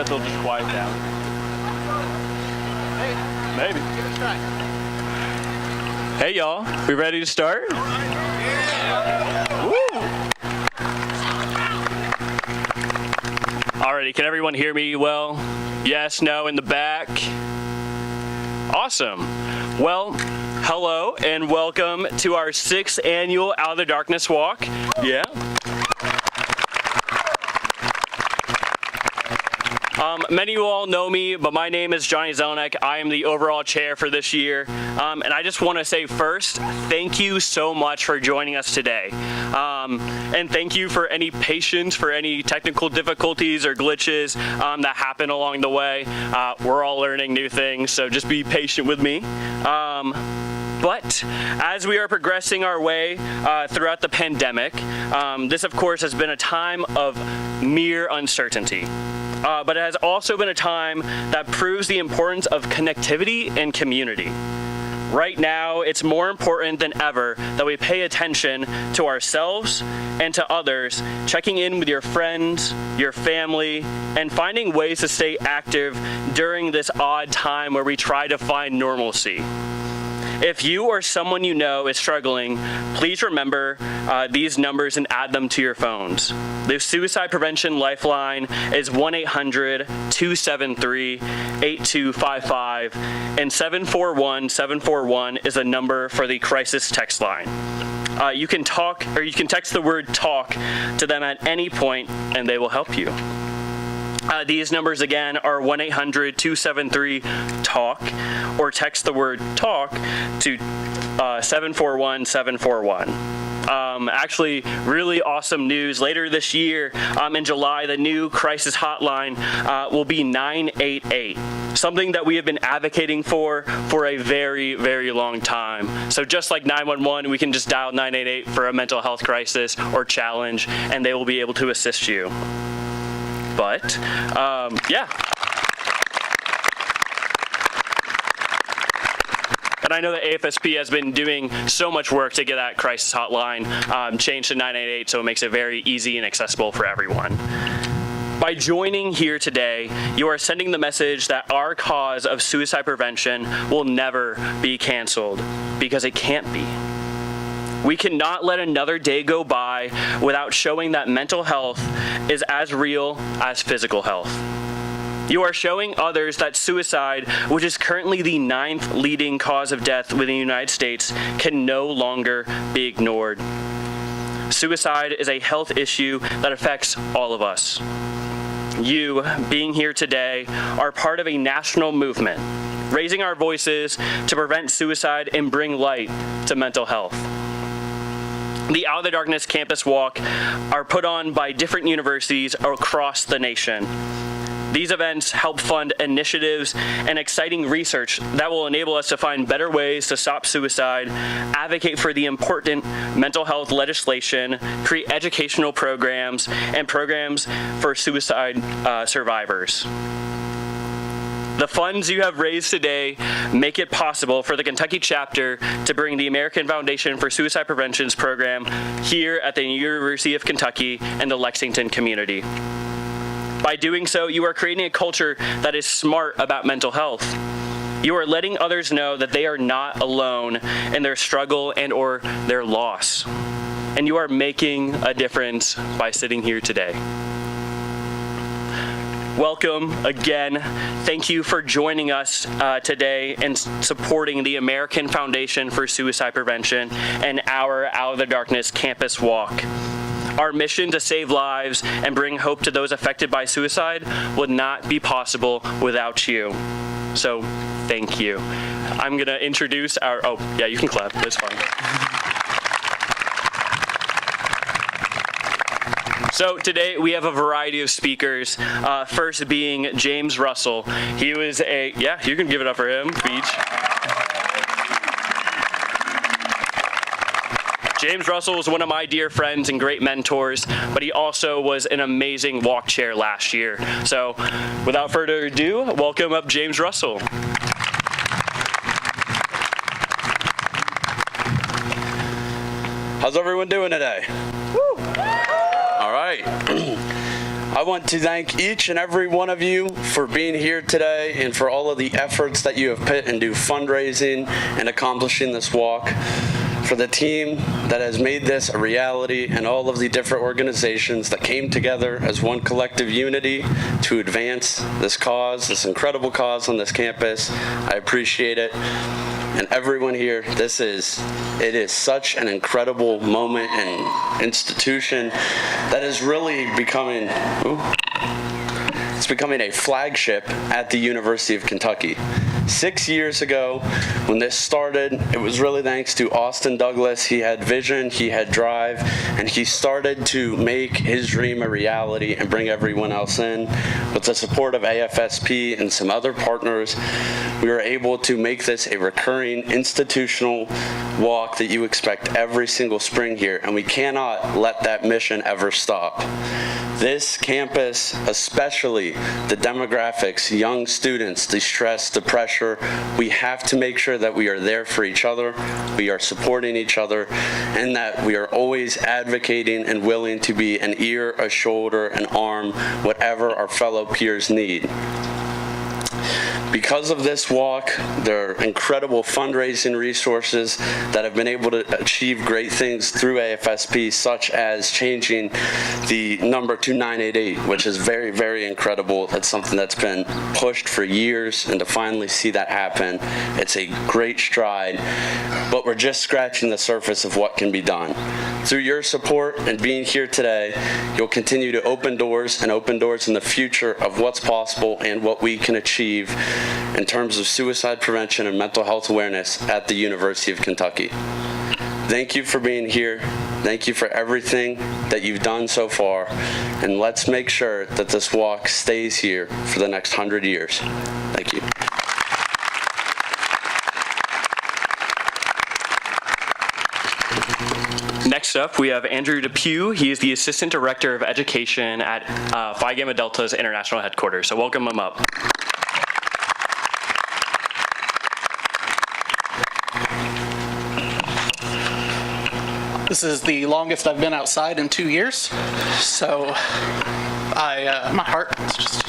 that they'll just quiet down. Maybe. Hey y'all, we ready to start? Woo! Alrighty, can everyone hear me well? Yes, no, in the back? Awesome. Well, hello and welcome to our 6th annual Out of the Darkness Walk. Yeah. Many of you all know me, but my name is Johnny Zelenek. I am the overall chair for this year. And I just want to say first, thank you so much for joining us today. And thank you for any patience, for any technical difficulties or glitches that happen along the way. We're all learning new things, so just be patient with me. But as we are progressing our way throughout the pandemic, this of course has been a time of mere uncertainty. But it has also been a time that proves the importance of connectivity and community. Right now, it's more important than ever that we pay attention to ourselves and to others, checking in with your friends, your family, and finding ways to stay active during this odd time where we try to find normalcy. If you or someone you know is struggling, please remember these numbers and add them to your phones. The Suicide Prevention Lifeline is 1-800-273-8255, and 741-741 is a number for the crisis text line. You can talk, or you can text the word TALK to them at any point, and they will help you. These numbers again are 1-800-273-TALK, or text the word TALK to 741-741. Actually, really awesome news. Later this year, in July, the new crisis hotline will be 988, something that we have been advocating for a very, very long time. So just like 911, we can just dial 988 for a mental health crisis or challenge, and they will be able to assist you. But, yeah. And I know that AFSP has been doing so much work to get that crisis hotline changed to 988, so it makes it very easy and accessible for everyone. By joining here today, you are sending the message that our cause of suicide prevention will never be canceled, because it can't be. We cannot let another day go by without showing that mental health is as real as physical health. You are showing others that suicide, which is currently the 9th leading cause of death within the United States, can no longer be ignored. Suicide is a health issue that affects all of us. You, being here today, are part of a national movement, raising our voices to prevent suicide and bring light to mental health. The Out of the Darkness Campus Walk are put on by different universities across the nation. These events help fund initiatives and exciting research that will enable us to find better ways to stop suicide, advocate for the important mental health legislation, create educational programs, and programs for suicide survivors. The funds you have raised today make it possible for the Kentucky chapter to bring the American Foundation for Suicide Prevention's program here at the University of Kentucky and the Lexington community. By doing so, you are creating a culture that is smart about mental health. You are letting others know that they are not alone in their struggle and or their loss. And you are making a difference by sitting here today. Welcome again. Thank you for joining us today and supporting the American Foundation for Suicide Prevention and our Out of the Darkness Campus Walk. Our mission to save lives and bring hope to those affected by suicide would not be possible without you. So, thank you. I'm going to introduce our, oh, yeah, you can clap, that's fine. So today we have a variety of speakers, first being James Russell. He was a, yeah, you can give it up for him, Beach. James Russell was one of my dear friends and great mentors, but he also was an amazing walk chair last year. So without further ado, welcome up James Russell. How's everyone doing today? Woo. All right. I want to thank each and every one of you for being here today and for all of the efforts that you have put into fundraising and accomplishing this walk. For the team that has made this a reality and all of the different organizations that came together as one collective unity to advance this cause, this incredible cause on this campus. I appreciate it. And everyone here, it is such an incredible moment and institution that is really becoming, it's becoming a flagship at the University of Kentucky. 6 years ago, when this started, it was really thanks to Austin Douglas. He had vision, he had drive, and he started to make his dream a reality and bring everyone else in. With the support of AFSP and some other partners, we were able to make this a recurring institutional walk that you expect every single spring here, and we cannot let that mission ever stop. This campus, especially the demographics, young students, the stress, the pressure, we have to make sure that we are there for each other, we are supporting each other, and that we are always advocating and willing to be an ear, a shoulder, an arm, whatever our fellow peers need. Because of this walk, there are incredible fundraising resources that have been able to achieve great things through AFSP, such as changing the number to 988, which is very, very incredible. That's something that's been pushed for years, and to finally see that happen, it's a great stride, but we're just scratching the surface of what can be done. Through your support and being here today, you'll continue to open doors and open doors in the future of what's possible and what we can achieve in terms of suicide prevention and mental health awareness at the University of Kentucky. Thank you for being here. Thank you for everything that you've done so far. And let's make sure that this walk stays here for the next 100 years. Thank you. Next up, we have Andrew Depew. He is the Assistant Director of Education at Phi Gamma Delta's International Headquarters. So welcome him up. This is the longest I've been outside in 2 years, so my heart is just,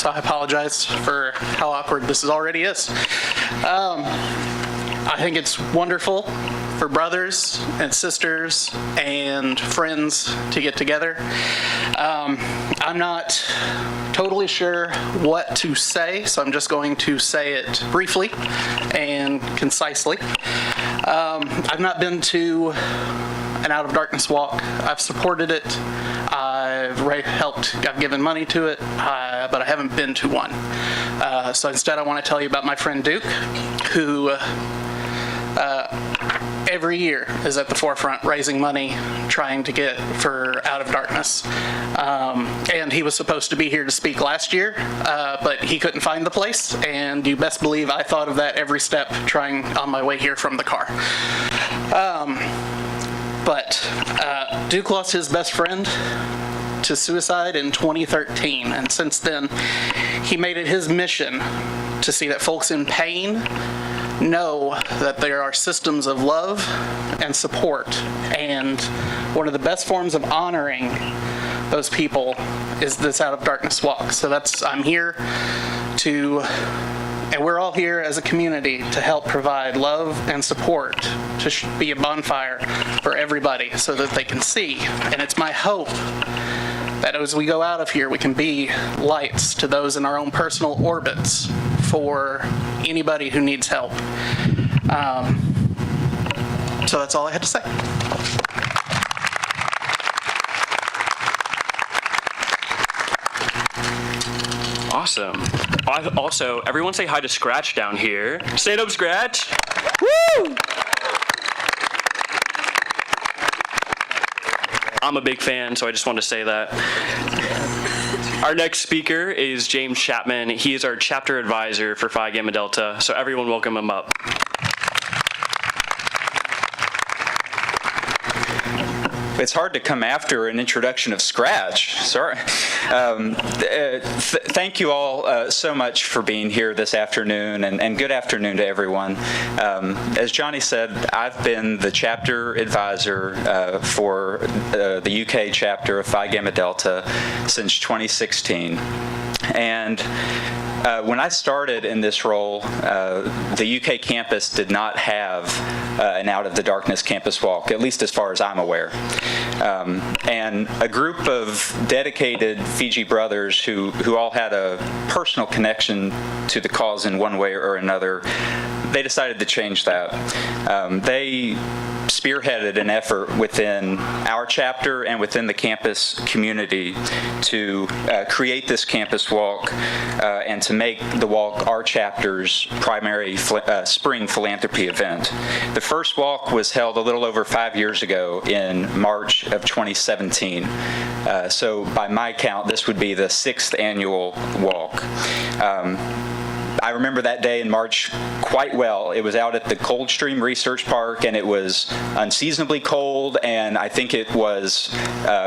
so I apologize for how awkward this already is. I think it's wonderful for brothers and sisters and friends to get together. I'm not totally sure what to say, so I'm just going to say it briefly and concisely. I've not been to an Out of Darkness walk. I've supported it. I've given money to it, but I haven't been to one. So instead I want to tell you about my friend Duke, who every year is at the forefront raising money, trying to get for Out of Darkness. And he was supposed to be here to speak last year, but he couldn't find the place, and you best believe I thought of that every step trying on my way here from the car. But Duke lost his best friend to suicide in 2013, and since then he made it his mission to see that folks in pain know that there are systems of love and support, and one of the best forms of honoring those people is this Out of Darkness walk. So I'm here to, and we're all here as a community to help provide love and support, to be a bonfire for everybody so that they can see. And it's my hope that as we go out of here, we can be lights to those in our own personal orbits for anybody who needs help. So that's all I had to say. Awesome. Also, everyone say hi to Scratch down here. Stand up, Scratch. Woo! I'm a big fan, so I just want to say that. Our next speaker is James Chapman. He is our chapter advisor for Phi Gamma Delta, so everyone welcome him up. It's hard to come after an introduction of scratch. Sorry. Thank you all so much for being here this afternoon, and good afternoon to everyone. As Johnny said, I've been the chapter advisor for the UK chapter of Phi Gamma Delta since 2016. And when I started in this role, the UK campus did not have an Out of the Darkness campus walk, at least as far as I'm aware. And a group of dedicated Fiji brothers who all had a personal connection to the cause in one way or another, they decided to change that. They spearheaded an effort within our chapter and within the campus community to create this campus walk and to make the walk our chapter's primary spring philanthropy event. The first walk was held a little over 5 years ago in March of 2017. So by my count, this would be the 6th annual walk. I remember that day in March quite well. It was out at the Coldstream Research Park, and it was unseasonably cold, and I think it was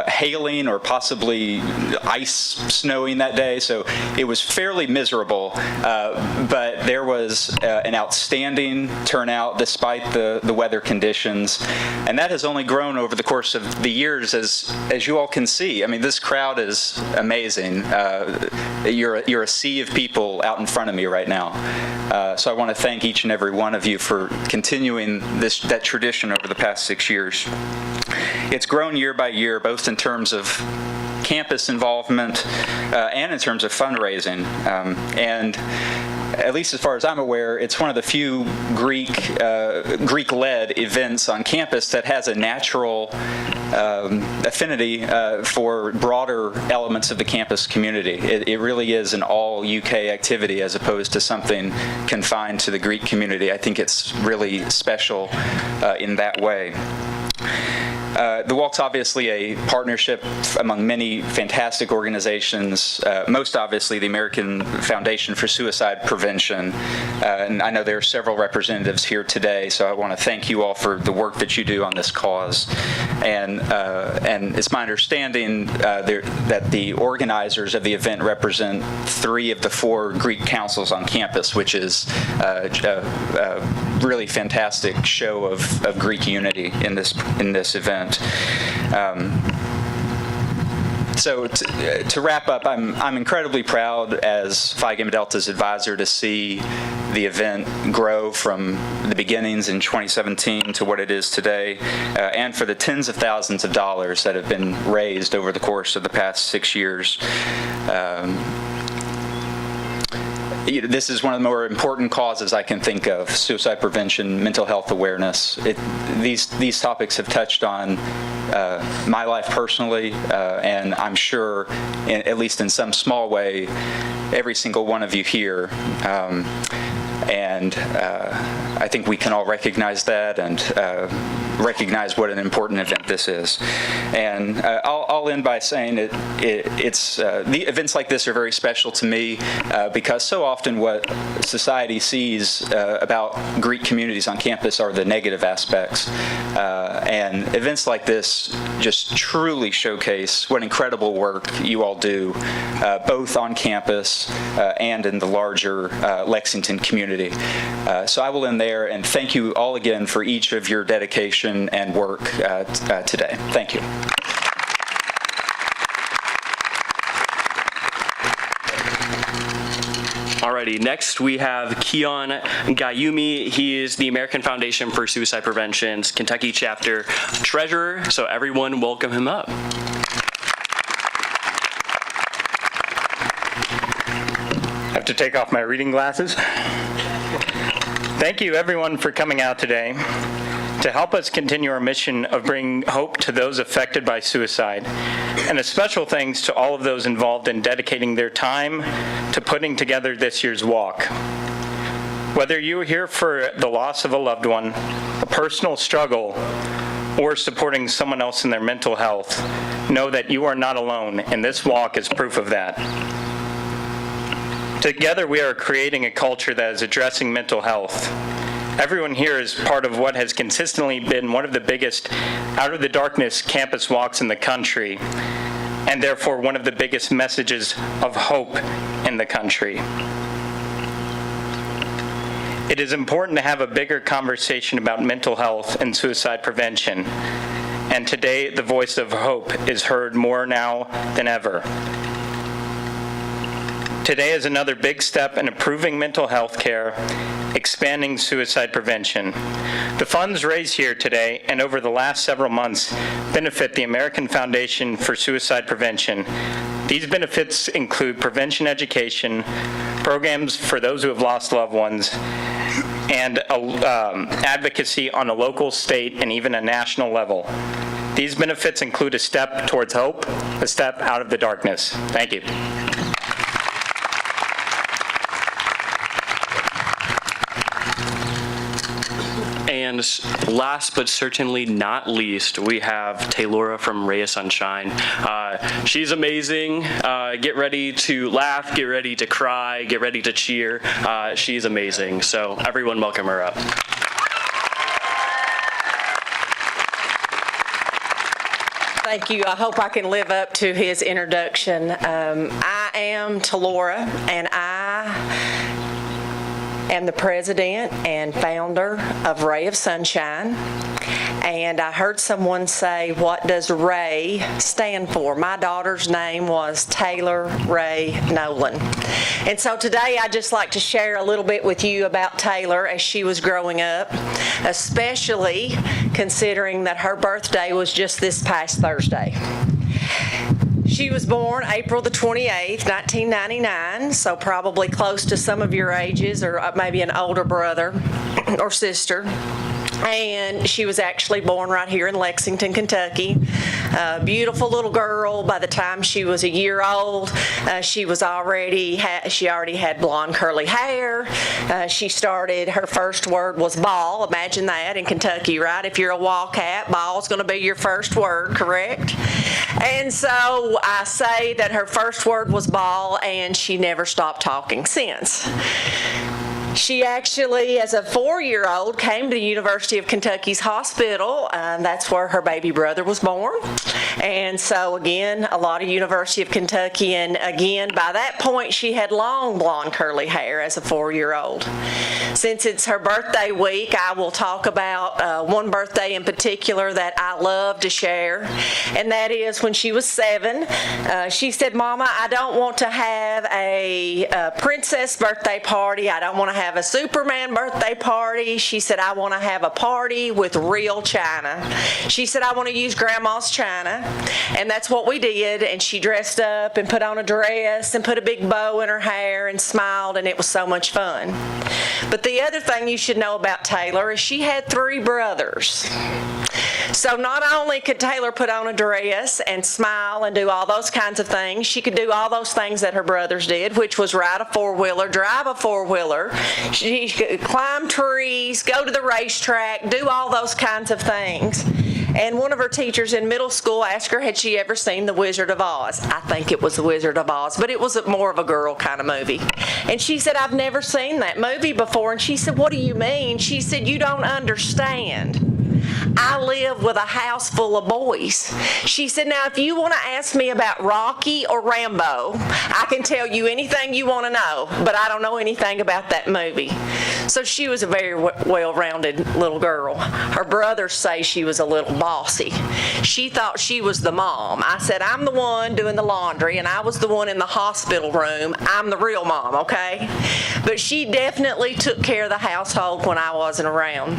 hailing or possibly ice snowing that day, so it was fairly miserable, but there was an outstanding turnout despite the weather conditions, and that has only grown over the course of the years, as you all can see. I mean, this crowd is amazing. You're a sea of people out in front of me right now. So I want to thank each and every one of you for continuing that tradition over the past 6 years. It's grown year by year, both in terms of campus involvement and in terms of fundraising. And at least as far as I'm aware, it's one of the few Greek-led events on campus that has a natural affinity for broader elements of the campus community. It really is an all UK activity as opposed to something confined to the Greek community. I think it's really special in that way. The Walk's obviously a partnership among many fantastic organizations, most obviously the American Foundation for Suicide Prevention. And I know there are several representatives here today, so I want to thank you all for the work that you do on this cause. And it's my understanding that the organizers of the event represent 3 of the 4 Greek councils on campus, which is a really fantastic show of Greek unity in this event. So to wrap up, I'm incredibly proud as Phi Gamma Delta's advisor to see the event grow from the beginnings in 2017 to what it is today, and for the tens of thousands of dollars that have been raised over the course of the past 6 years. This is one of the more important causes I can think of: suicide prevention, mental health awareness. These topics have touched on my life personally, and I'm sure, at least in some small way, every single one of you here. And I think we can all recognize that and recognize what an important event this is. And I'll end by saying the events like this are very special to me because so often what society sees about Greek communities on campus are the negative aspects. And events like this just truly showcase what incredible work you all do, both on campus and in the larger Lexington community. So I will end there, and thank you all again for each of your dedication and work today. Thank you. Alrighty, next we have Keon Gayumi. He is the American Foundation for Suicide Prevention's Kentucky chapter treasurer, so everyone welcome him up. I have to take off my reading glasses. Thank you everyone for coming out today to help us continue our mission of bringing hope to those affected by suicide. And a special thanks to all of those involved in dedicating their time to putting together this year's walk. Whether you are here for the loss of a loved one, a personal struggle, or supporting someone else in their mental health, know that you are not alone, and this walk is proof of that. Together, we are creating a culture that is addressing mental health, Everyone here is part of what has consistently been one of the biggest Out of the Darkness campus walks in the country, and therefore one of the biggest messages of hope in the country. It is important to have a bigger conversation about mental health and suicide prevention, and today the voice of hope is heard more now than ever. Today is another big step in improving mental health care, expanding suicide prevention. The funds raised here today and over the last several months benefit the American Foundation for Suicide Prevention. These benefits include prevention education, programs for those who have lost loved ones, and advocacy on a local, state, and even a national level. These benefits include a step towards hope, a step out of the darkness. Thank you. And last but certainly not least, we have Taylora from Ray of Sunshine. She's amazing. Get ready to laugh, get ready to cry, get ready to cheer. She's amazing. So everyone welcome her up. Thank you. I hope I can live up to his introduction. I am Taylora, and I am the president and founder of Ray of Sunshine. And I heard someone say, what does Ray stand for? My daughter's name was Taylor Ray Nolan. And so today I'd just like to share a little bit with you about Taylor as she was growing up, especially considering that her birthday was just this past Thursday. She was born April the 28th, 1999, so probably close to some of your ages, or maybe an older brother or sister. And she was actually born right here in Lexington, Kentucky. A beautiful little girl. By the time she was a year old, she already had blonde curly hair. Her first word was ball. Imagine that in Kentucky, right? If you're a Wildcat, ball's going to be your first word, correct? And so I say that her first word was ball, and she never stopped talking since. She actually, as a 4-year-old, came to the University of Kentucky's hospital, and that's where her baby brother was born. And so, again, a lot of University of Kentucky, and again, by that point, she had long blonde curly hair as a 4-year-old. Since it's her birthday week, I will talk about one birthday in particular that I love to share, and that is when she was 7. She said, "Mama, I don't want to have a princess birthday party. I don't want to have a Superman birthday party." She said, "I want to have a party with real china." She said, "I want to use Grandma's china." And that's what we did. And she dressed up and put on a dress and put a big bow in her hair and smiled, and it was so much fun. But the other thing you should know about Taylor is she had 3 brothers. So not only could Taylor put on a dress and smile and do all those kinds of things, she could do all those things that her brothers did, which was ride a 4-wheeler, drive a 4-wheeler, she could climb trees, go to the racetrack, do all those kinds of things. And one of her teachers in middle school asked her, had she ever seen The Wizard of Oz? I think it was The Wizard of Oz, but it was more of a girl kind of movie. And she said, "I've never seen that movie before." And she said, "What do you mean?" She said, "You don't understand. I live with a house full of boys." She said, "Now, if you want to ask me about Rocky or Rambo, I can tell you anything you want to know, but I don't know anything about that movie." So she was a very well-rounded little girl. Her brothers say she was a little bossy. She thought she was the mom. I said, "I'm the one doing the laundry, and I was the one in the hospital room. I'm the real mom, okay?" But she definitely took care of the household when I wasn't around.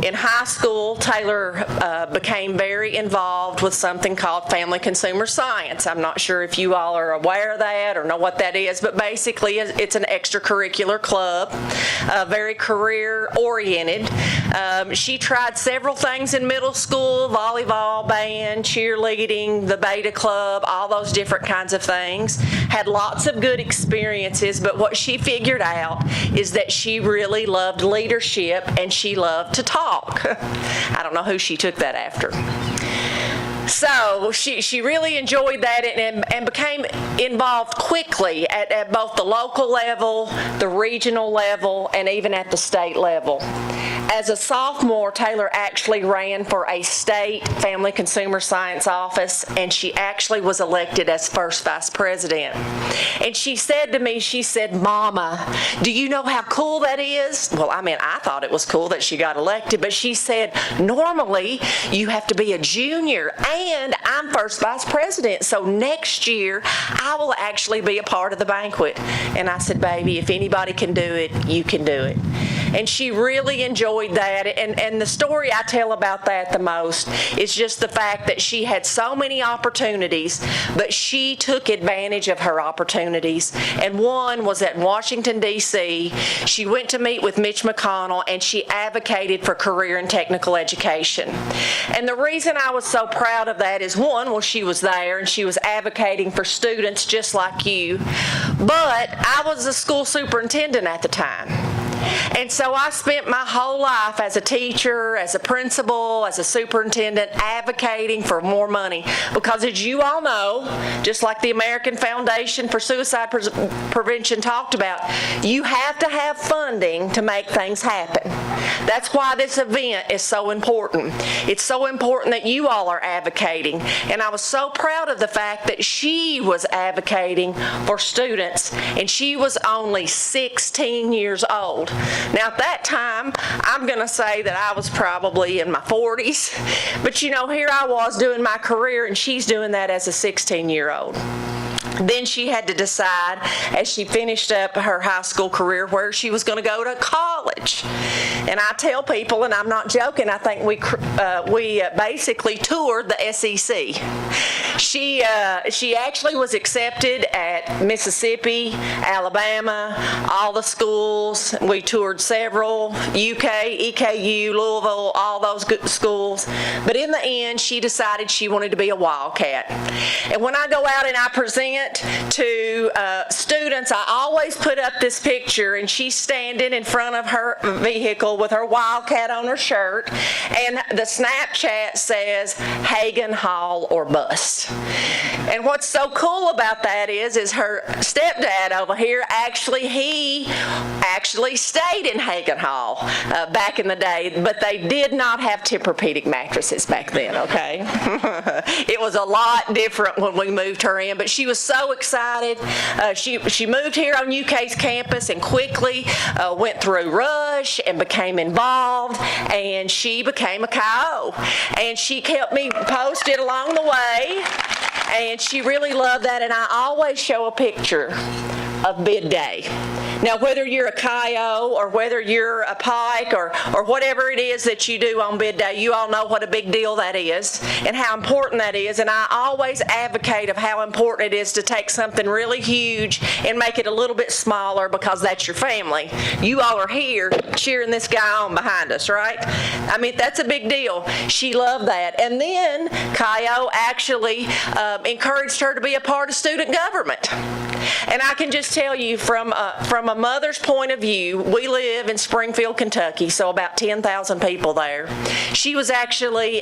In high school, Taylor became very involved with something called Family Consumer Science. I'm not sure if you all are aware of that or know what that is, but basically it's an extracurricular club, very career-oriented. She tried several things in middle school: volleyball, band, cheerleading, the Beta Club, all those different kinds of things. Had lots of good experiences, but what she figured out is that she really loved leadership and she loved to talk. I don't know who she took that after. So she really enjoyed that and became involved quickly at both the local level, the regional level, and even at the state level. As a sophomore, Taylor actually ran for a state family consumer science office, and she actually was elected as first vice president. And she said to me, she said, "Mama, do you know how cool that is?" Well, I mean, I thought it was cool that she got elected, but she said, "Normally, you have to be a junior, and I'm first vice president, so next year, I will actually be a part of the banquet." And I said, "Baby, if anybody can do it, you can do it." And she really enjoyed that. And the story I tell about that the most is just the fact that she had so many opportunities, but she took advantage of her opportunities. And one was at Washington, D.C. She went to meet with Mitch McConnell, and she advocated for career and technical education. And the reason I was so proud of that is, one, well, she was there, and she was advocating for students just like you. But I was a school superintendent at the time. And so I spent my whole life as a teacher, as a principal, as a superintendent, advocating for more money. Because as you all know, just like the American Foundation for Suicide Prevention talked about, you have to have funding to make things happen. That's why this event is so important. It's so important that you all are advocating. And I was so proud of the fact that she was advocating for students, and she was only 16 years old. Now, at that time, I'm going to say that I was probably in my 40s, but you know, here I was doing my career, and she's doing that as a 16-year-old. Then she had to decide, as she finished up her high school career, where she was going to go to college. And I tell people, and I'm not joking, I think we basically toured the SEC. She actually was accepted at Mississippi, Alabama, all the schools. We toured several, UK, EKU, Louisville, all those good schools. But in the end, she decided she wanted to be a Wildcat. And when I go out and I present to students, I always put up this picture, and she's standing in front of her vehicle with her Wildcat on her shirt, and the Snapchat says, "Hagen Hall or bust." And what's so cool about that is her stepdad over here, he actually stayed in Hagen Hall back in the day, but they did not have Tempur-Pedic mattresses back then, okay? It was a lot different when we moved her in, but she was so excited. She moved here on UK's campus and quickly went through Rush and became involved, and she became a KO. And she kept me posted along the way, and she really loved that. And I always show a picture of bid day. Now, whether you're a KO or whether you're a Pike or whatever it is that you do on bid day, you all know what a big deal that is and how important that is. And I always advocate of how important it is to take something really huge and make it a little bit smaller, because that's your family. You all are here cheering this guy on behind us, right? I mean, that's a big deal. She loved that. And then KO actually encouraged her to be a part of student government. And I can just tell you from a mother's point of view, we live in Springfield, Kentucky, so about 10,000 people there. She was actually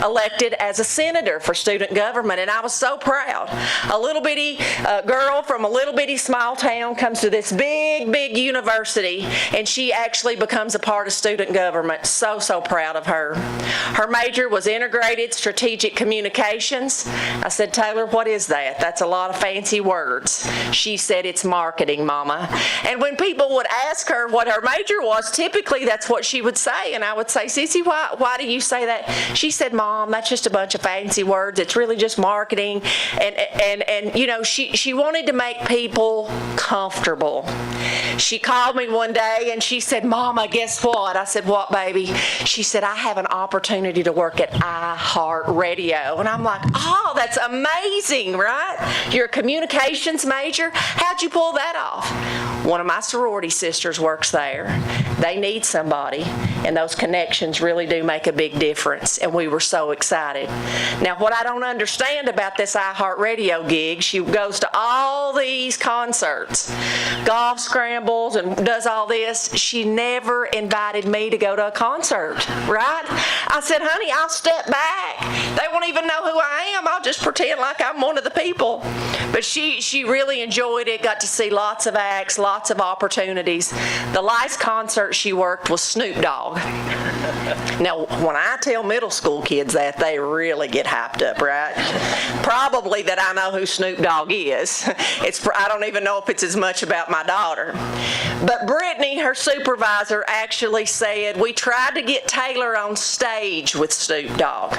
elected as a senator for student government, and I was so proud. A little bitty girl from a little bitty small town comes to this big, big university, and she actually becomes a part of student government. So, so proud of her. Her major was integrated strategic communications. I said, "Taylor, what is that?" "That's a lot of fancy words." She said, "It's marketing, Mama." And when people would ask her what her major was, typically that's what she would say. And I would say, "Cece, why do you say that?" She said, "Mom, that's just a bunch of fancy words. It's really just marketing." And you know, she wanted to make people comfortable. She called me one day and she said, "Mama, guess what?" I said, "What, baby?" She said, "I have an opportunity to work at iHeartRadio." And I'm like, "Oh, that's amazing, right? You're a communications major? How'd you pull that off?" One of my sorority sisters works there. They need somebody, and those connections really do make a big difference, and we were so excited. Now, what I don't understand about this iHeartRadio gig, she goes to all these concerts, golf scrambles, and does all this. She never invited me to go to a concert, right? I said, honey, I'll step back. They won't even know who I am. I'll just pretend like I'm one of the people. But she really enjoyed it, got to see lots of acts, lots of opportunities. The last concert she worked was Snoop Dogg. Now, when I tell middle school kids that, they really get hyped up, right? Probably that I know who Snoop Dogg is. I don't even know if it's as much about my daughter. But Brittany, her supervisor, actually said, we tried to get Taylor on stage with Snoop Dogg.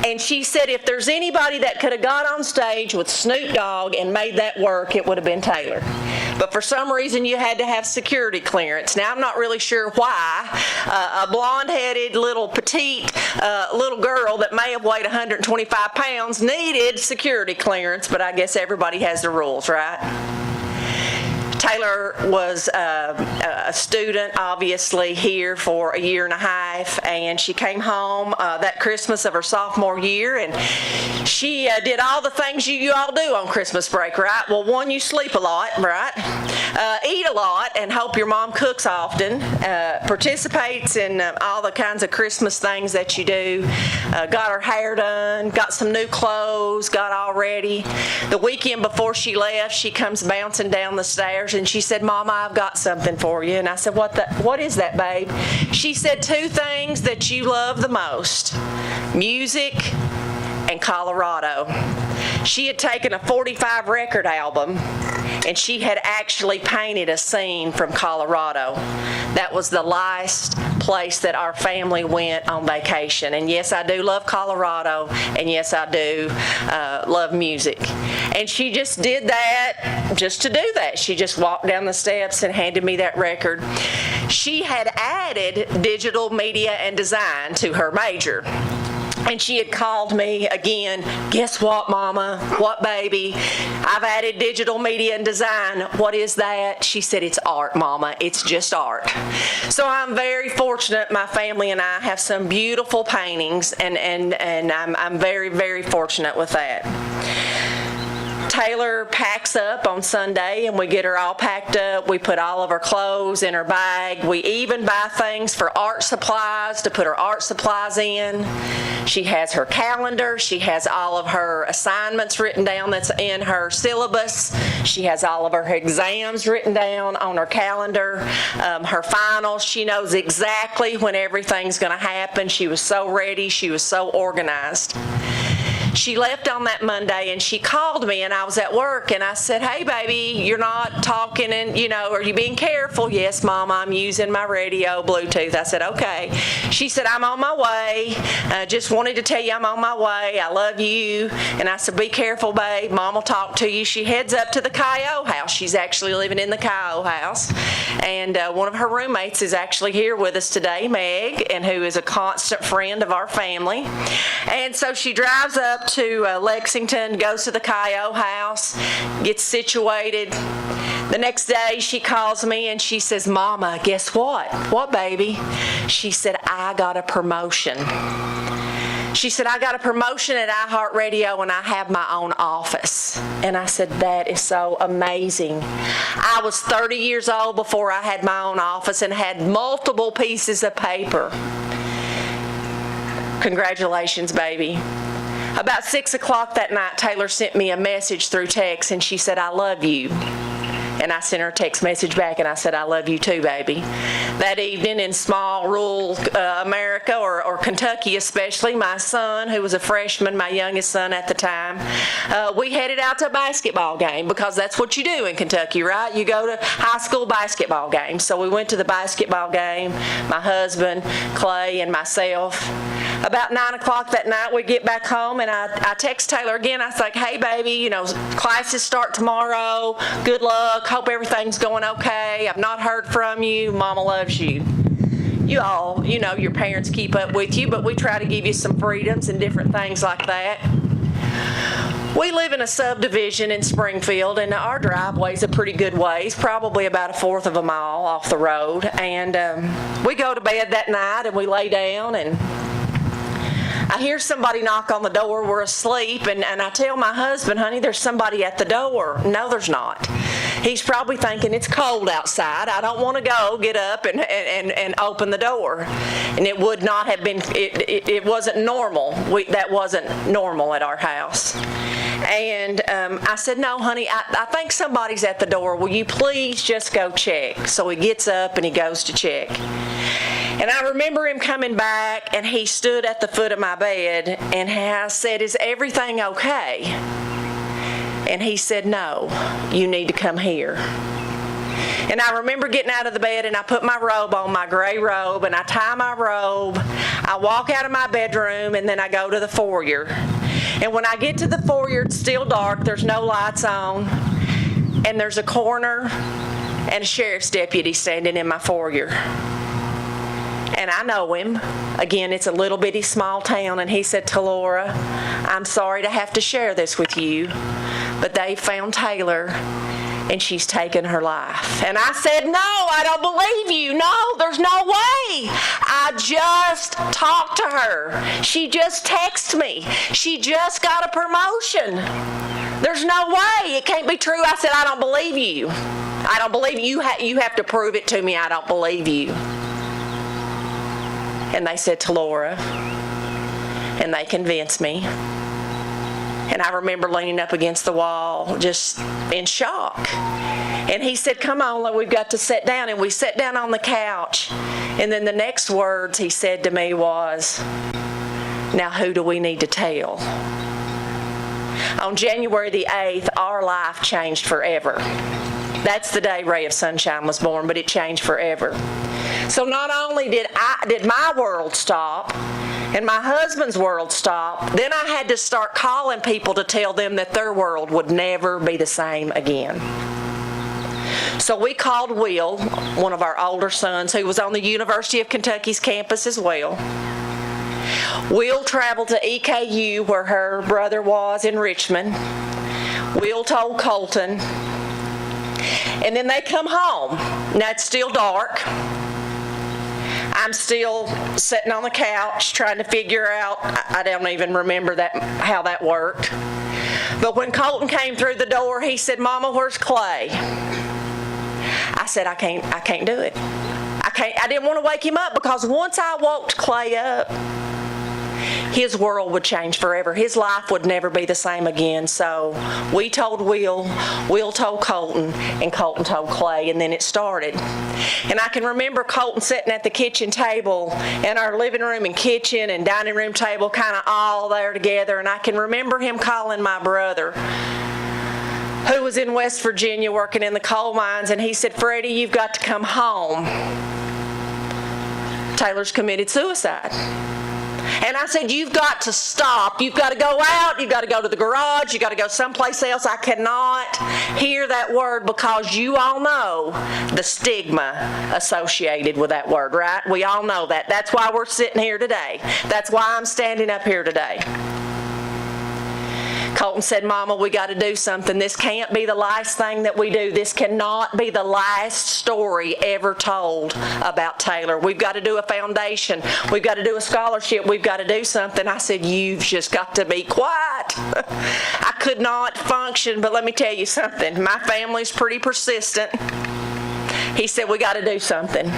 And she said if there's anybody that could have got on stage with Snoop Dogg and made that work, it would have been Taylor. But for some reason, you had to have security clearance. Now, I'm not really sure why. A blonde-headed, little petite little girl that may have weighed 125 pounds needed security clearance, but I guess everybody has the rules, right? Taylor was a student, obviously, here for a year and a half, and she came home that Christmas of her sophomore year, and she did all the things you all do on Christmas break, right? Well, one, you sleep a lot, right? Eat a lot, and hope your mom cooks often. Participates in all the kinds of Christmas things that you do. Got her hair done, got some new clothes, got all ready. The weekend before she left, she comes bouncing down the stairs, and she said, Mama, I've got something for you. And I said, what is that, babe? She said, 2 things that you love the most, music and Colorado. She had taken a 45 record album, and she had actually painted a scene from Colorado. That was the last place that our family went on vacation. And yes, I do love Colorado, and yes, I do love music. And she just did that just to do that. She just walked down the steps and handed me that record. She had added digital media and design to her major. And she had called me again, guess what, Mama? What, baby? I've added digital media and design. What is that? She said, it's art, Mama. It's just art. So I'm very fortunate. My family and I have some beautiful paintings, and I'm very, very fortunate with that. Taylor packs up on Sunday, and we get her all packed up. We put all of her clothes in her bag. We even buy things for art supplies to put her art supplies in. She has her calendar. She has all of her assignments written down that's in her syllabus. She has all of her exams written down on her calendar. Her finals, she knows exactly when everything's going to happen. She was so ready. She was so organized. She left on that Monday, and she called me, and I was at work, and I said, hey, baby, you're not talking, and, are you being careful? Yes, Mom, I'm using my radio, Bluetooth. I said, okay. She said, I'm on my way. Just wanted to tell you I'm on my way. I love you. And I said, be careful, babe. Mom will talk to you. She heads up to the K.O. house. She's actually living in the K.O. house. And one of her roommates is actually here with us today, Meg, and who is a constant friend of our family. And so she drives up to Lexington, goes to the K.O. house, gets situated. The next day she calls me and she says, Mama, guess what? What, baby? She said, I got a promotion. She said, I got a promotion at iHeartRadio and I have my own office. And I said, that is so amazing. I was 30 years old before I had my own office and had multiple pieces of paper. Congratulations, baby. About 6 o'clock that night, Taylor sent me a message through text, and she said, I love you. And I sent her a text message back, and I said, I love you too, baby. That evening in small rural America, or Kentucky especially, my son, who was a freshman, my youngest son at the time, we headed out to a basketball game, because that's what you do in Kentucky, right? You go to high school basketball games. So we went to the basketball game, my husband, Clay, and myself. About 9 o'clock that night, we get back home, and I text Taylor again. I was like, hey, baby, classes start tomorrow. Good luck. Hope everything's going okay. I've not heard from you. Mama loves you. You all, your parents keep up with you, but we try to give you some freedoms and different things like that. We live in a subdivision in Springfield, and our driveway's a pretty good ways, probably about 1/4 of a mile off the road. And we go to bed that night and we lay down, and I hear somebody knock on the door. We're asleep, and I tell my husband, honey, there's somebody at the door. No, there's not. He's probably thinking it's cold outside. I don't want to go get up and open the door. And it would not have been, it wasn't normal. That wasn't normal at our house. And I said, no, honey, I think somebody's at the door. Will you please just go check? So he gets up and he goes to check. And I remember him coming back, and he stood at the foot of my bed, and I said, is everything okay? And he said, no, you need to come here. And I remember getting out of the bed, and I put my robe on, my gray robe, and I tie my robe. I walk out of my bedroom, and then I go to the foyer. And when I get to the foyer, it's still dark. There's no lights on. And there's a coroner and a sheriff's deputy standing in my foyer. And I know him. Again, it's a little bitty small town. And he said, Talora, I'm sorry to have to share this with you, but they found Taylor and she's taken her life. And I said, no, I don't believe you. No, there's no way. I just talked to her. She just texted me. She just got a promotion. There's no way. It can't be true. I said, I don't believe you. I don't believe you. You have to prove it to me. I don't believe you. And they said, Talora. And they convinced me. And I remember leaning up against the wall, just in shock. And he said, come on, we've got to sit down. And we sat down on the couch. And then the next words he said to me was, now who do we need to tell? On January the 8th, our life changed forever. That's the day Ray of Sunshine was born, but it changed forever. So not only did my world stop, and my husband's world stopped, then I had to start calling people to tell them that their world would never be the same again. So we called Will, one of our older sons, who was on the University of Kentucky's campus as well. Will traveled to EKU, where her brother was in Richmond. Will told Colton. And then they come home. Now it's still dark. I'm still sitting on the couch trying to figure out, I don't even remember how that worked. But when Colton came through the door, he said, Mama, where's Clay? I said, I can't do it. I didn't want to wake him up, because once I woke Clay up, his world would change forever. His life would never be the same again. So we told Will told Colton, and Colton told Clay, and then it started. And I can remember Colton sitting at the kitchen table, and our living room and kitchen and dining room table kind of all there together, and I can remember him calling my brother, who was in West Virginia working in the coal mines, and he said, Freddie, you've got to come home. Taylor's committed suicide. And I said, you've got to stop. You've got to go out. You've got to go to the garage. You've got to go someplace else. I cannot hear that word, because you all know the stigma associated with that word, right? We all know that. That's why we're sitting here today. That's why I'm standing up here today. Colton said, Mama, we got to do something. This can't be the last thing that we do. This cannot be the last story ever told about Taylor. We've got to do a foundation. We've got to do a scholarship. We've got to do something. I said, you've just got to be quiet. I could not function, but let me tell you something. My family's pretty persistent. He said, we got to do something.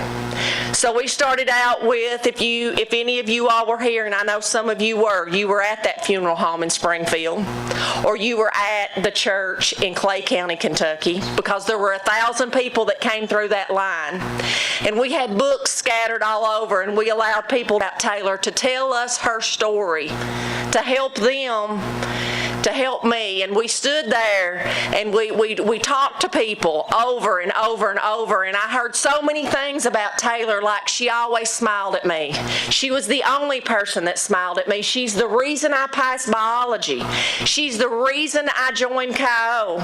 So we started out with, if any of you all were here, and I know some of you were at that funeral home in Springfield, or you were at the church in Clay County, Kentucky, because there were 1,000 people that came through that line. And we had books scattered all over, and we allowed people about Taylor to tell us her story, to help them, to help me. And we stood there and we talked to people over and over and over, and I heard so many things about Taylor, like she always smiled at me. She was the only person that smiled at me. She's the reason I passed biology. She's the reason I joined KO.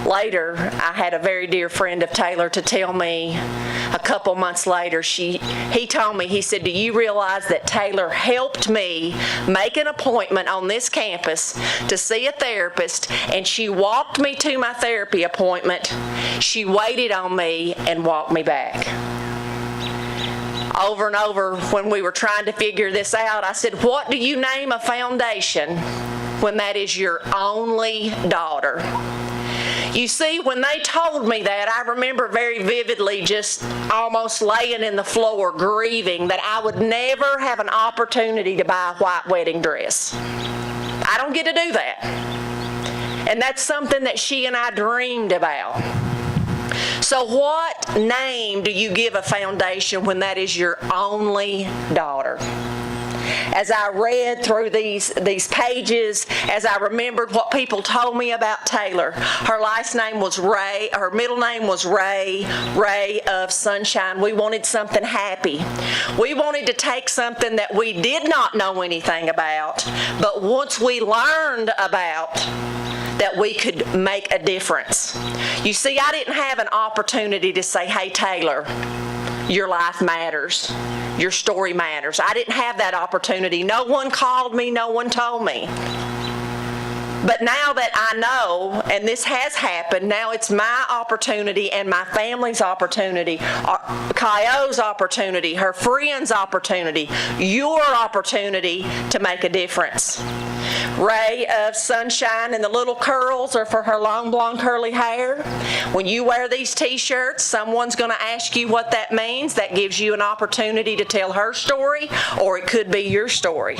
later, I had a very dear friend of Taylor to tell me a couple months later, he told me, he said, do you realize that Taylor helped me make an appointment on this campus to see a therapist, and she walked me to my therapy appointment, she waited on me and walked me back. Over and over, when we were trying to figure this out, I said, what do you name a foundation when that is your only daughter? You see, when they told me that, I remember very vividly just almost laying in the floor grieving that I would never have an opportunity to buy a white wedding dress. I don't get to do that. And that's something that she and I dreamed about. So what name do you give a foundation when that is your only daughter? As I read through these pages, as I remembered what people told me about Taylor, her last name was Ray, her middle name was Ray of Sunshine. We wanted something happy. We wanted to take something that we did not know anything about, but once we learned about, that we could make a difference. You see, I didn't have an opportunity to say, hey, Taylor, your life matters. Your story matters. I didn't have that opportunity. No one called me. No one told me. But now that I know, and this has happened, now it's my opportunity and my family's opportunity, Kaio's opportunity, her friend's opportunity, your opportunity to make a difference. Ray of Sunshine and the little curls are for her long blonde curly hair. When you wear these t-shirts, someone's going to ask you what that means. That gives you an opportunity to tell her story, or it could be your story.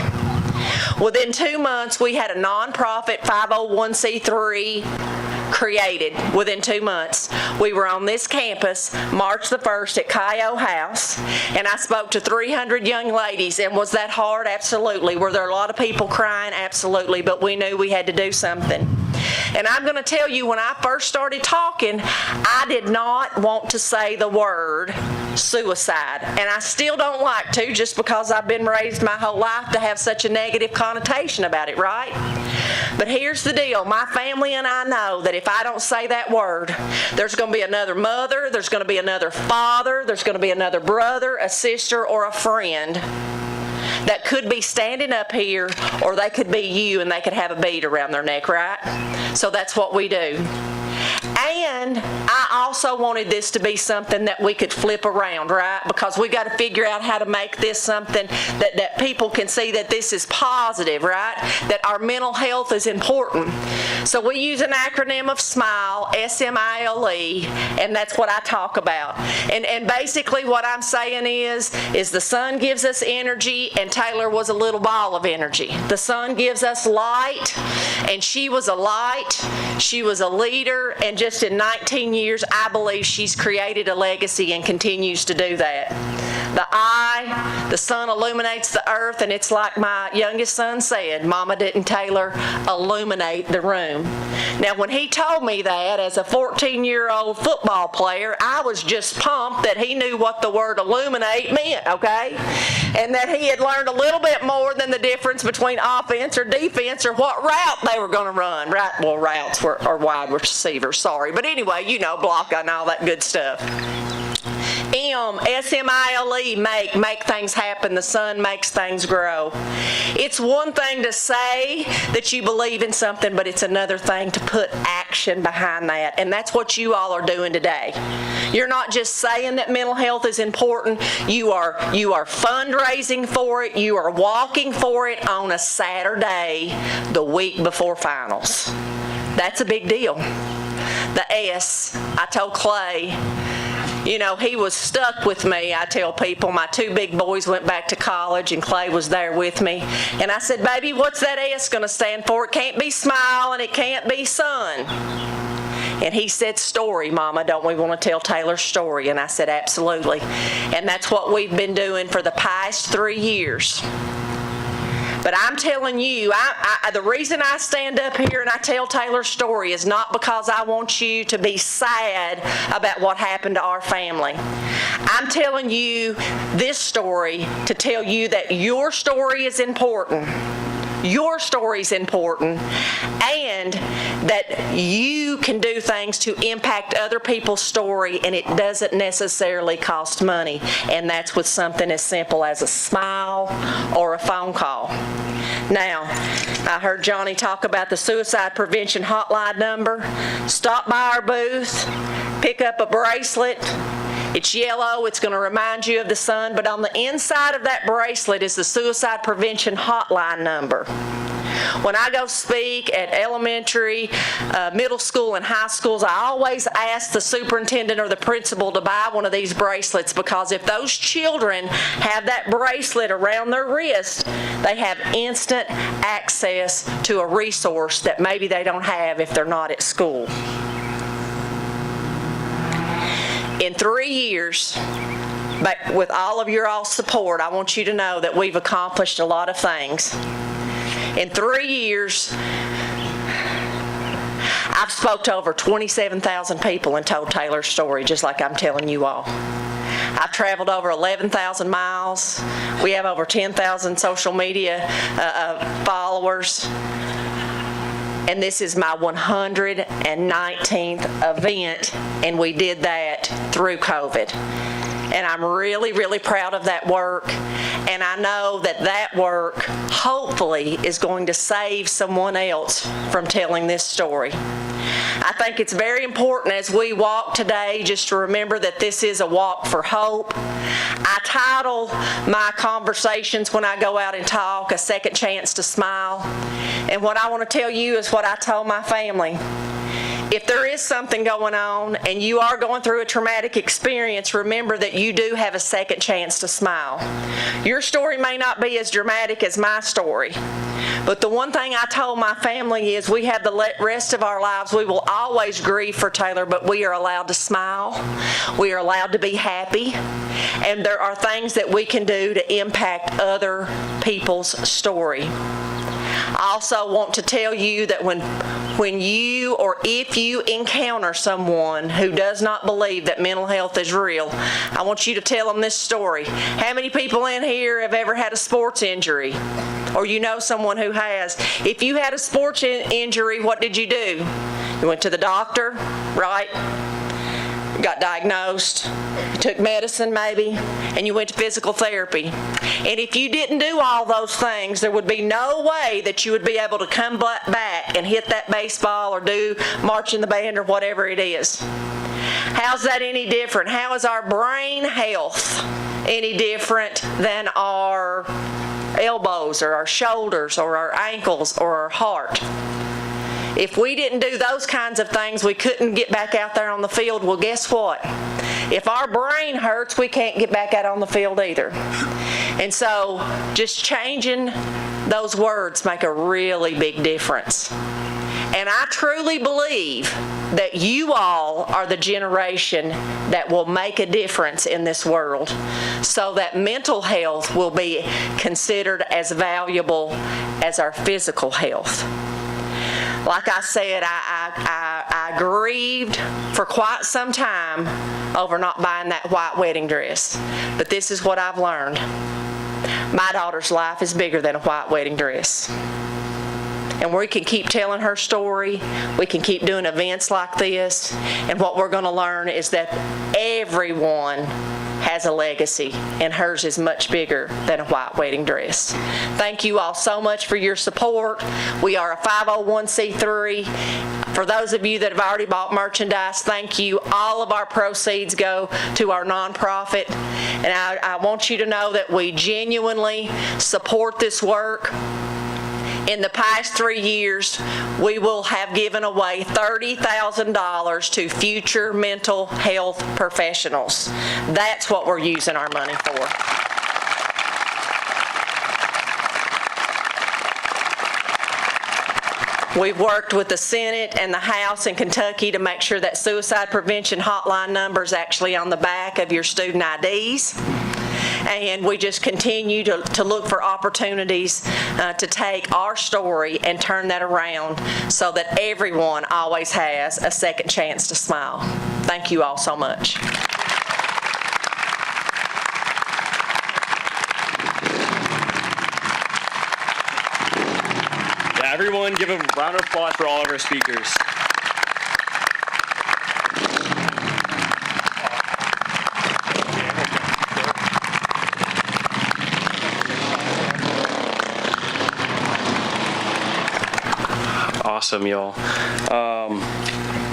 Within 2 months, we had a nonprofit 501c3 created. Within 2 months, we were on this campus March the 1st at Kaio House, and I spoke to 300 young ladies. And was that hard? Absolutely. Were there a lot of people crying? Absolutely. But we knew we had to do something. And I'm going to tell you, when I first started talking, I did not want to say the word suicide. And I still don't like to, just because I've been raised my whole life to have such a negative connotation about it, right? But here's the deal. My family and I know that if I don't say that word, there's going to be another mother, there's going to be another father, there's going to be another brother, a sister, or a friend that could be standing up here, or they could be you and they could have a bead around their neck, right? So that's what we do. And I also wanted this to be something that we could flip around, right? Because we got to figure out how to make this something that people can see that this is positive, right? That our mental health is important. So we use an acronym of SMILE, S-M-I-L-E, and that's what I talk about. And basically what I'm saying is the sun gives us energy, and Taylor was a little ball of energy. The sun gives us light, and she was a light. She was a leader, and just in 19 years, I believe she's created a legacy and continues to do that. The eye, the sun illuminates the earth, and it's like my youngest son said, Mama, didn't Taylor illuminate the room? Now, when he told me that as a 14-year-old football player, I was just pumped that he knew what the word illuminate meant, okay? And that he had learned a little bit more than the difference between offense or defense or what route they were going to run, right? Well, routes or wide receivers, sorry. But anyway, you know, block and all that good stuff. S-M-I-L-E, make things happen. The sun makes things grow. It's one thing to say that you believe in something, but it's another thing to put action behind that. And that's what you all are doing today. You're not just saying that mental health is important. You are fundraising for it. You are walking for it on a Saturday, the week before finals. That's a big deal. The S, I told Clay, you know, he was stuck with me. I tell people, my 2 big boys went back to college, and Clay was there with me. And I said, baby, what's that S going to stand for? It can't be smile, and it can't be sun. And he said, story, Mama. Don't we want to tell Taylor's story? And I said, absolutely. And that's what we've been doing for the past 3 years. But I'm telling you, the reason I stand up here and I tell Taylor's story is not because I want you to be sad about what happened to our family. I'm telling you this story to tell you that your story is important. Your story's important, and that you can do things to impact other people's story, and it doesn't necessarily cost money. And that's with something as simple as a smile or a phone call. Now, I heard Johnny talk about the suicide prevention hotline number. Stop by our booth, pick up a bracelet. It's yellow, it's going to remind you of the sun, but on the inside of that bracelet is the suicide prevention hotline number. When I go speak at elementary, middle school, and high schools, I always ask the superintendent or the principal to buy one of these bracelets, because if those children have that bracelet around their wrist, they have instant access to a resource that maybe they don't have if they're not at school. In 3 years, but with all of your all's support, I want you to know that we've accomplished a lot of things. In 3 years, I've spoke to over 27,000 people and told Taylor's story, just like I'm telling you all. I've traveled over 11,000 miles. We have over 10,000 social media followers. And this is my 119th event, and we did that through COVID. And I'm really, really proud of that work. And I know that that work, hopefully, is going to save someone else from telling this story. I think it's very important as we walk today just to remember that this is a walk for hope. I title my conversations when I go out and talk, A Second Chance to Smile. And what I want to tell you is what I told my family. If there is something going on and you are going through a traumatic experience, remember that you do have a second chance to smile. Your story may not be as dramatic as my story, but the one thing I told my family is we have the rest of our lives. We will always grieve for Taylor, but we are allowed to smile. We are allowed to be happy. And there are things that we can do to impact other people's story. I also want to tell you that when you or if you encounter someone who does not believe that mental health is real, I want you to tell them this story. How many people in here have ever had a sports injury? Or you know someone who has. If you had a sports injury, what did you do? You went to the doctor, right? Got diagnosed, you took medicine maybe, and you went to physical therapy. And if you didn't do all those things, there would be no way that you would be able to come back and hit that baseball or do march in the band or whatever it is. How's that any different? How is our brain health any different than our elbows or our shoulders or our ankles or our heart? If we didn't do those kinds of things, we couldn't get back out there on the field. Well, guess what? If our brain hurts, we can't get back out on the field either. And so just changing those words make a really big difference. And I truly believe that you all are the generation that will make a difference in this world so that mental health will be considered as valuable as our physical health. Like I said, I grieved for quite some time over not buying that white wedding dress. But this is what I've learned. My daughter's life is bigger than a white wedding dress. And we can keep telling her story. We can keep doing events like this. And what we're going to learn is that everyone has a legacy, and hers is much bigger than a white wedding dress. Thank you all so much for your support. We are a 501c3. For those of you that have already bought merchandise, thank you. All of our proceeds go to our nonprofit, and I want you to know that we genuinely support this work. In the past 3 years, we will have given away $30,000 to future mental health professionals. That's what we're using our money for. We've worked with the Senate and the House in Kentucky to make sure that suicide prevention hotline number is actually on the back of your student IDs. And we just continue to look for opportunities to take our story and turn that around so that everyone always has a second chance to smile. Thank you all so much. Everyone give a round of applause for all of our speakers. Awesome, y'all.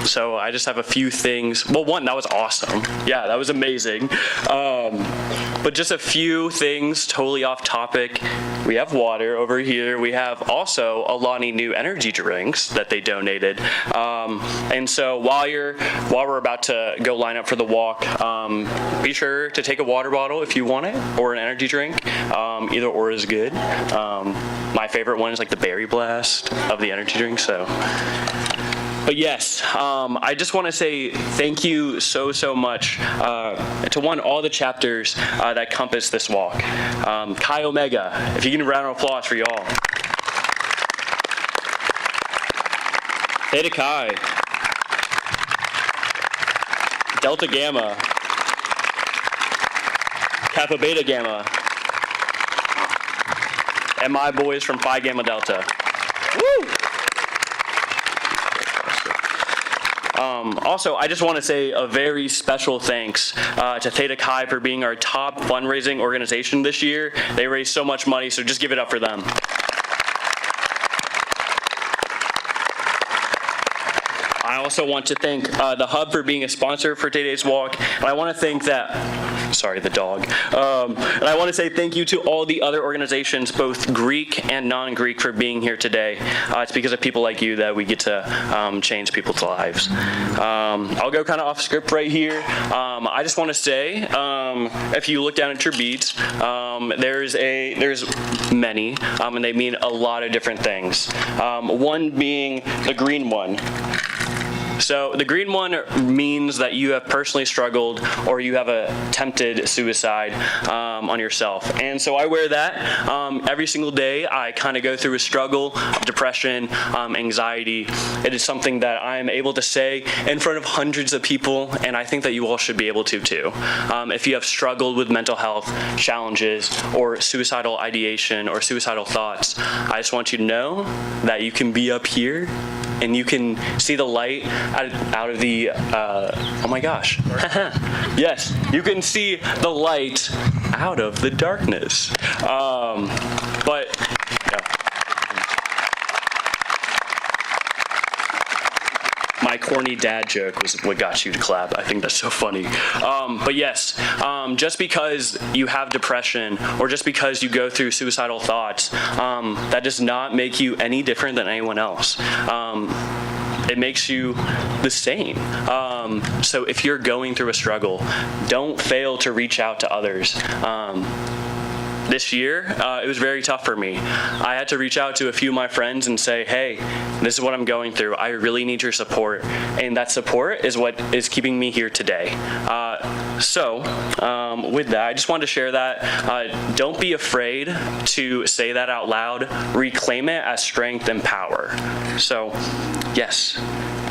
So I just have a few things. Well, one, that was awesome. Yeah, that was amazing. But just a few things totally off topic. We have water over here. We have also Alani new energy drinks that they donated. And so while we're about to go line up for the walk, be sure to take a water bottle if you want it, or an energy drink. Either or is good. My favorite one is like the Berry Blast of the energy drink. But yes, I just want to say thank you so much to all the chapters that compass this walk. Chi Omega, if you can round of applause for y'all. Theta Chi. Delta Gamma. Kappa Beta Gamma. And my boys from Phi Gamma Delta. Woo! Also, I just want to say a very special thanks to Theta Chi for being our top fundraising organization this year. They raised so much money, so just give it up for them. I also want to thank the Hub for being a sponsor for today's walk, and I want to thank the dog. And I want to say thank you to all the other organizations, both Greek and non-Greek, for being here today. It's because of people like you that we get to change people's lives. I'll go kind of off script right here. I just want to say, if you look down at your beads, there's many, and they mean a lot of different things. One being the green one. So the green one means that you have personally struggled or you have attempted suicide on yourself. And so I wear that every single day. I kind of go through a struggle of depression, anxiety. It is something that I am able to say in front of hundreds of people, and I think that you all should be able to too. If you have struggled with mental health challenges or suicidal ideation or suicidal thoughts, I just want you to know that you can be up here and you can see the light out of the, oh my gosh. Yes, you can see the light out of the darkness. But, yeah. My corny dad joke was what got you to clap. I think that's so funny. But yes, just because you have depression or just because you go through suicidal thoughts, that does not make you any different than anyone else. It makes you the same. So if you're going through a struggle, don't fail to reach out to others. This year, it was very tough for me. I had to reach out to a few of my friends and say, hey, this is what I'm going through. I really need your support. And that support is what is keeping me here today. With that, I just wanted to share that. Don't be afraid to say that out loud. Reclaim it as strength and power. So, yes,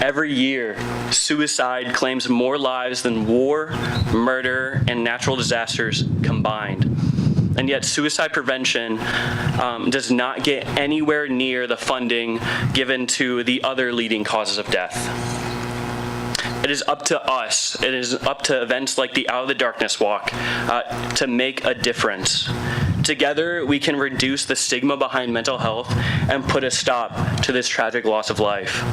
every year, suicide claims more lives than war, murder, and natural disasters combined. And yet suicide prevention does not get anywhere near the funding given to the other leading causes of death. It is up to us, it is up to events like the Out of the Darkness Walk to make a difference. Together, we can reduce the stigma behind mental health and put a stop to this tragic loss of life.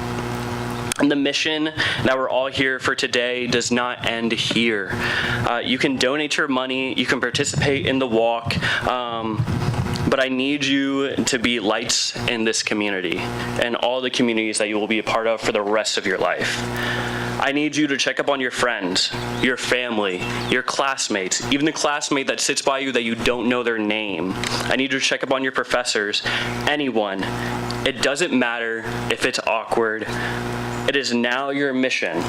And the mission that we're all here for today does not end here. You can donate your money, you can participate in the walk, but I need you to be lights in this community and all the communities that you will be a part of for the rest of your life. I need you to check up on your friends, your family, your classmates, even the classmate that sits by you that you don't know their name. I need you to check up on your professors, anyone. It doesn't matter if it's awkward. It is now your mission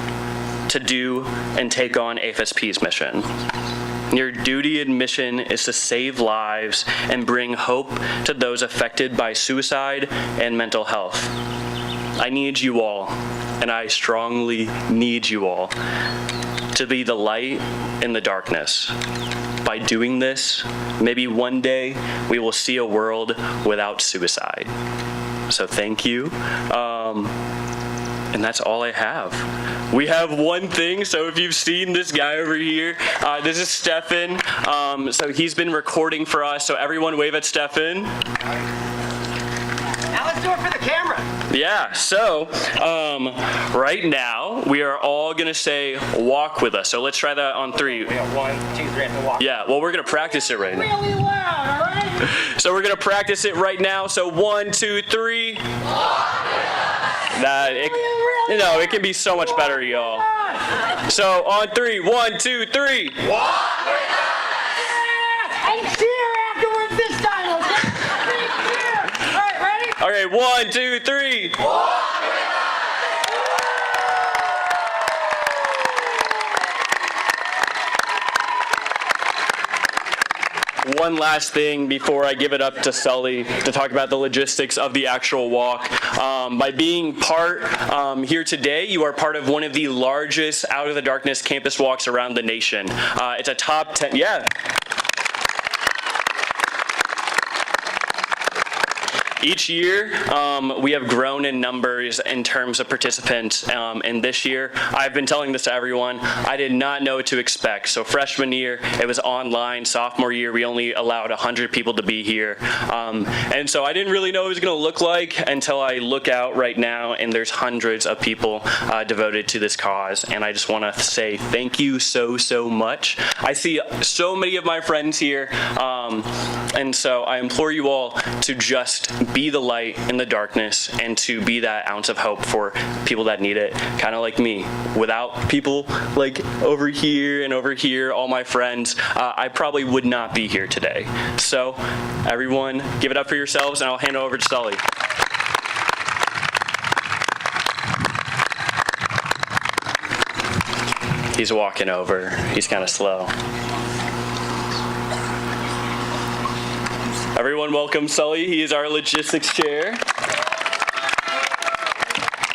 to do and take on AFSP's mission. Your duty and mission is to save lives and bring hope to those affected by suicide and mental health. I need you all, and I strongly need you all, to be the light in the darkness. By doing this, maybe one day we will see a world without suicide. So thank you. And that's all I have. We have one thing, so if you've seen this guy over here, this is Stefan. So he's been recording for us, so everyone wave at Stefan. Now let's do it for the camera. Yeah, so right now we are all gonna say walk with us. So let's try that on 3. We got 1, 2, 3, and walk. Yeah, well, we're gonna practice it right now. Really loud, all right? So we're gonna practice it right now. So 1, 2, 3. It can be so much better, y'all. So on 3, 1, 2, 3. And cheer afterwards this time, okay? Big cheer. All right, ready? All right, 1, 2, 3. One last thing before I give it up to Sully to talk about the logistics of the actual walk. By being part here today, you are part of one of the largest Out of the Darkness campus walks around the nation. It's a top 10, yeah. Each year, we have grown in numbers in terms of participants, and this year, I've been telling this to everyone, I did not know what to expect. So freshman year, it was online. Sophomore year, we only allowed 100 people to be here. And so I didn't really know what it was gonna look like until I look out right now, and there's hundreds of people devoted to this cause. And I just wanna say thank you so much. I see so many of my friends here, and so I implore you all to just be the light in the darkness and to be that ounce of hope for people that need it, kind of like me. Without people like over here, all my friends, I probably would not be here today. So everyone, give it up for yourselves, and I'll hand it over to Sully. He's walking over. He's kind of slow. Everyone welcome Sully. He is our logistics chair.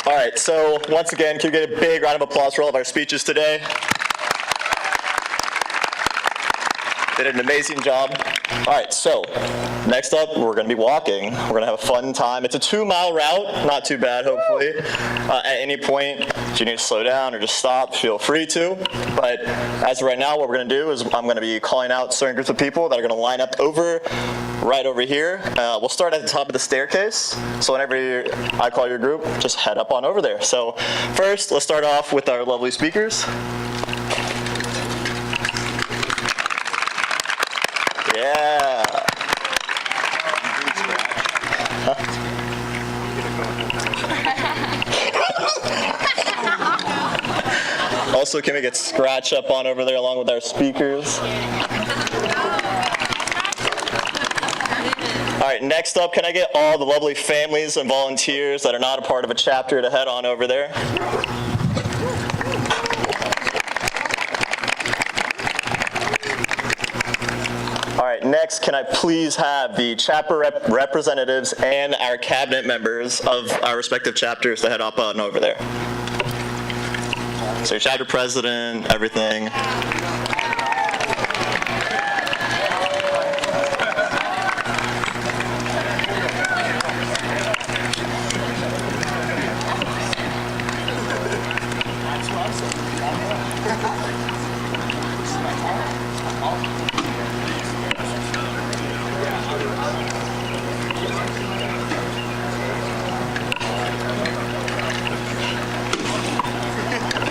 All right, so once again, can we get a big round of applause for all of our speeches today? Did an amazing job. All right, so next up, we're gonna be walking. We're gonna have a fun time. It's a 2-mile route, not too bad, hopefully. At any point, if you need to slow down or just stop, feel free to. But as of right now, what we're gonna do is I'm gonna be calling out certain groups of people that are gonna line up right over here. We'll start at the top of the staircase. So whenever I call your group, just head up on over there. So first, let's start off with our lovely speakers. Yeah. Also, can we get Scratch up on over there along with our speakers? All right, next up, can I get all the lovely families and volunteers that are not a part of a chapter to head on over there? All right, next, can I please have the chapter representatives and our cabinet members of our respective chapters to head up on over there? So your chapter president, everything.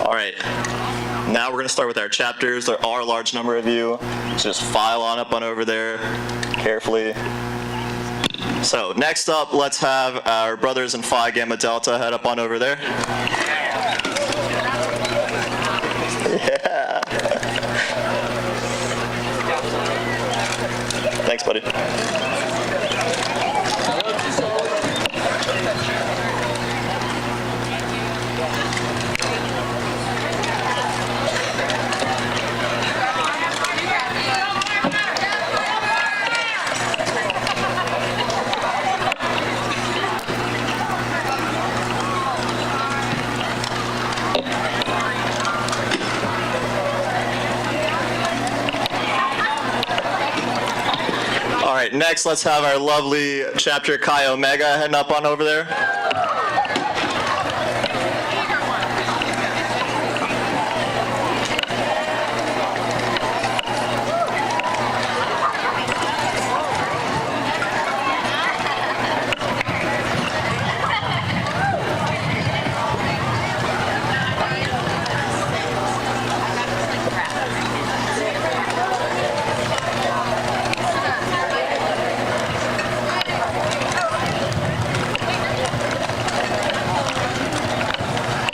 All right, now we're going to start with our chapters. There are a large number of you, so just file on up on over there carefully. So next up, let's have our brothers in Phi Gamma Delta head up on over there. Yeah. Thanks, buddy. All right, next let's have our lovely chapter Chi Omega heading up on over there.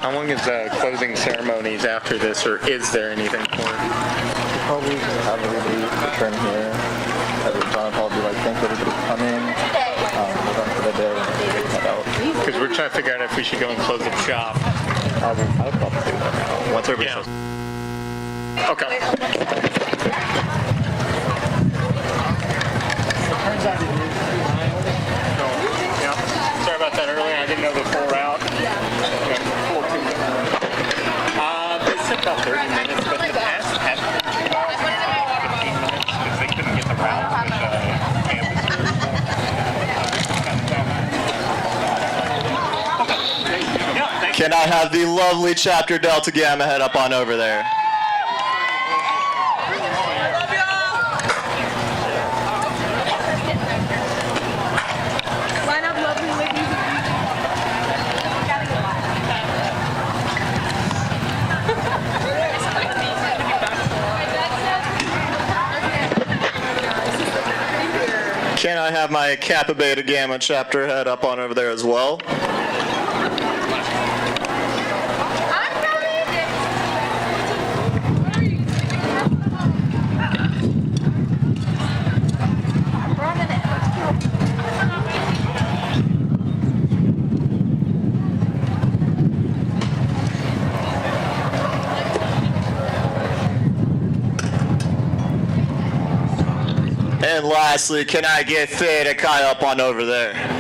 How long is the closing ceremonies after this, or is there anything for it? Probably have everybody return here. John will probably like thank everybody for coming. We're done for the day and head out. Because we're trying to figure out if we should go and close up shop. I would probably do that now. Once everybody Yeah. Okay. Yeah. Sorry about that earlier. I didn't know the full route. They said about 30 minutes, but in the past it has been 15 minutes because they couldn't get the route with campus. Can I have the lovely chapter Delta Gamma head up on over there? Line up, lovely ladies. Can I have my Kappa Beta Gamma chapter head up on over there as well? And lastly, can I get Theta Chi up on over there?